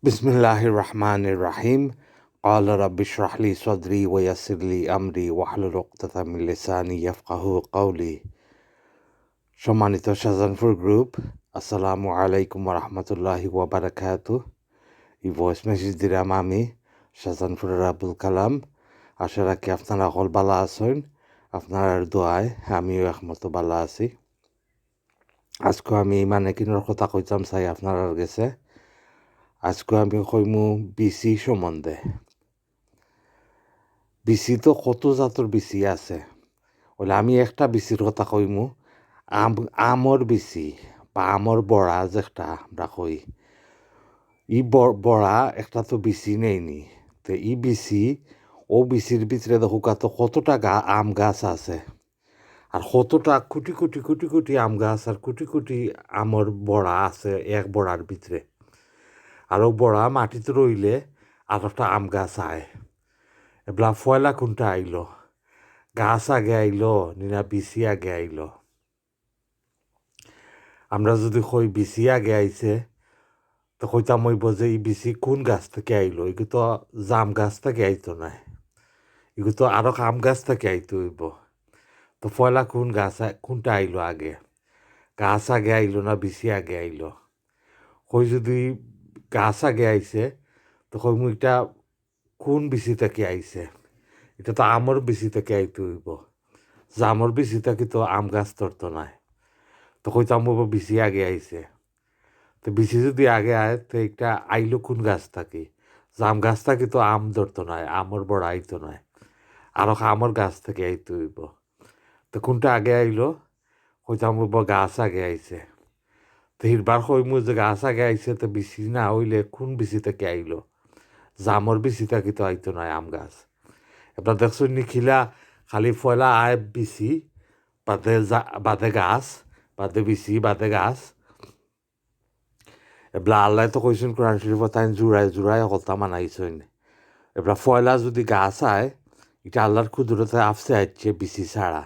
বিসমিল্লাহির রহমানির রহিম। ক্বালা রাব্বি ইশরাহ লি সাদরি ওয়া ইয়াসসির লি আমরি ওয়াহলুল উকদাতাম মিন লিসানি ইয়াফকাহু কওলি। সম্মানিত শাহজাহানপুর গ্রুপ, আসসালামু আলাইকুম ওয়া রাহমাতুল্লাহি ওয়া বারাকাতুহু। এই ভয়েস মেসেজ দিলাম আমি শাহজাহানপুরের আব্দুল কালাম। আশা রাখি আপনারা সকল ভালো আছেন। আপনার দোয়ায় আমিও একমতো ভালো আছি। আজকে আমি মানে কিনোর কথা কইতাম চাই আপনার গেছে। আজকে আমি কইমু বিসি সম্বন্ধে। বিসি তো কত জাতর বিসি আছে। বলে আমি একটা বিসির কথা কইমু, আমর বিসি বা আমর বড়া যেটা আমরা কই। ই বড়া একটা তো বিসি নেইনি। তো ই বিসি ও বিসির ভিতরে দেখুকা তো কতটা আম গাছ আছে। আর কতটা কোটি কোটি কোটি কোটি আম গাছ আর কোটি কোটি আমর বড়া আছে এক বড়ার ভিতরে। আর ও বড়া মাটিতে রইলে আর একটা আম গাছ আয়। এবলা ফয়লা কোনটা আইলো, গাছ আগে আইলো নিনা বিসি আগে আইলো। আমরা যদি কই বিসি আগে আইছে তো কইতাম হইব যে এই বিসি কোন গাছ থেকে আইলো। এগুলো তো জাম গাছ থেকে আইতো না, এগুলো তো আরো আম গাছ থেকে আইতে হইব। তো ফয়লা কোন গাছ কোনটা আইলো আগে, গাছ আগে আইলো না বিসি আগে আইলো। কই যদি গাছ আগে আইছে তো কইমু এটা কোন বিসি থেকে আইছে। এটা তো আমর বিসি থেকে আইতে হইব। জামর বিসি থেকে তো আম গাছ ধরতো না। তো কইতাম বাবা বিসি আগে আইছে। তো বিসি যদি আগে আয় তো একটা আইলো কোন গাছ থাকি। জাম গাছ থাকি তো আম ধরতো না, আমর বড় আইতো না, আরো আমর গাছ থেকে আইতে হইব। তো কোনটা আগে আইলো, কইতাম বাবা গাছ আগে আইছে। তো হিরবার কইমু যে গাছ আগে আইছে তো বিসি না হইলে কোন বিসি থেকে আইলো। জামর বিসি থাকি তো আইতো না আম গাছ। এবার দেখছো নিখিলা খালি ফয়লা আয় বিসি বাদে গাছ, বাদে বিসি বাদে গাছ। এবলা আল্লাহ তো কইছেন কোরআন শরীফত তাই জুড়ায় জুড়ায় হলতা মানাইছেন। এবলা ফয়লা যদি গাছ আয় এটা আল্লাহর কুদরতে আফসে আসছে বিসি ছাড়া।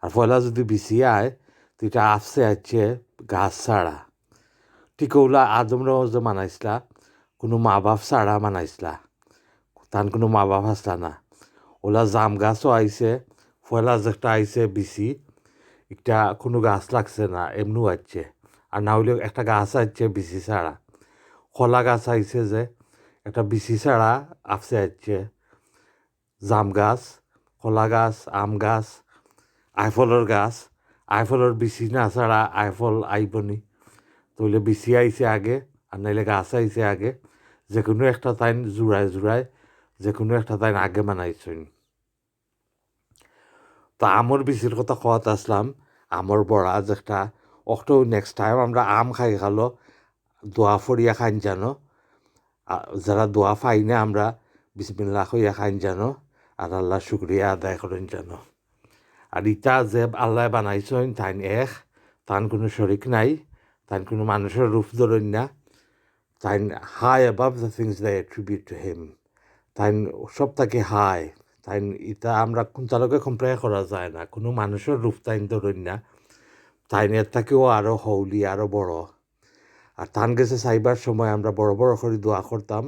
আর ফয়লা যদি বিসি আয় তো এটা আফসে আসছে গাছ ছাড়া। ঠিক ওগুলা আদমরাও যে মানাইছিলা কোনো মা বাপ ছাড়া মানাইছিলা, তান কোনো মা বাপ আসলা না। ওলা জাম গাছও আইছে, ফয়লা যেটা আইছে বিসি এটা কোনো গাছ লাগছে না, এমনিও আসছে। আর না হইলে একটা গাছ আসছে বিসি ছাড়া। কলা গাছ আইছে যে একটা বিসি ছাড়া আফসে আসছে। জাম গাছ, কলা গাছ, আম গাছ, আইফলের গাছ, আইফলের বিসি না ছাড়া আইফল আইবনি। তইলে বিসি আইছে আগে আর নাইলে গাছ আইছে আগে। যে কোনো একটা তাইন জুড়ায় জুড়ায় যে কোনো একটা তাইন আগে মানাইছেন। তো আমর বিসির কথা কওয়াত আসলাম, আমর বড়া যেটা অটো নেক্সট টাইম আমরা আম খাই খালো দোয়া ফরিয়া খাইন জানো। যারা দোয়া পাই না আমরা বিসমিল্লাহ হইয়া খাইন জানো আর আল্লাহ শুক্রিয়া আদায় করেন জানো। আর ইটা যে আল্লাহ বানাইছেন তাইন এক, তান কোনো শরিক নাই, তাইন কোনো মানুষের রূপ ধরেন না, তাইন high above the things they attribute to him. তাইন সব তাকে হাই, তাইন ইটা আমরা কোনটালকে কম্পেয়ার করা যায় না, কোনো মানুষের রূপ তাইন ধরেন না। তাইন এর থেকেও আরও হৌলি আরও বড়। আর তান গেছে চাইবার সময় আমরা বড় বড় করে দোয়া করতাম।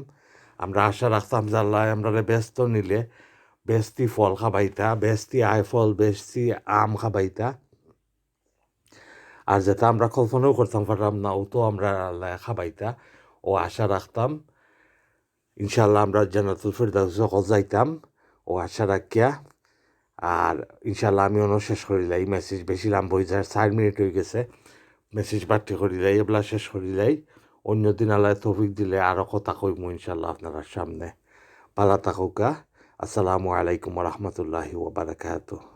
আমরা আশা রাখতাম যে আল্লাহ আমরা ব্যস্ত নিলে বেশি ফল খাবাইতা, বেশি আইফল, বেশি আম খাবাইতা। আর যেটা আমরা কল্পনাও করতাম পারতাম না ও তো আমরা আল্লাহ খাবাইতা। ও আশা রাখতাম ইনশাল্লাহ আমরা জান্নাতুল ফেরদাউস যাইতাম ও আশা রাখিয়া। আর ইনশাল্লাহ আমি অন্য শেষ করিলাই মেসেজ বেশি লম্বা হয়ে যায়, 4 মিনিট হয়ে গেছে। মেসেজ বাড়তি করিলাই এগুলা শেষ করিলাই। অন্যদিন আল্লাহ তৌফিক দিলে আরও কথা কইমু ইনশাল্লাহ আপনার সামনে। ভালো থাকুকা। আসসালামু আলাইকুম ওয়া রাহমাতুল্লাহি ওয়া বারাকাতুহু।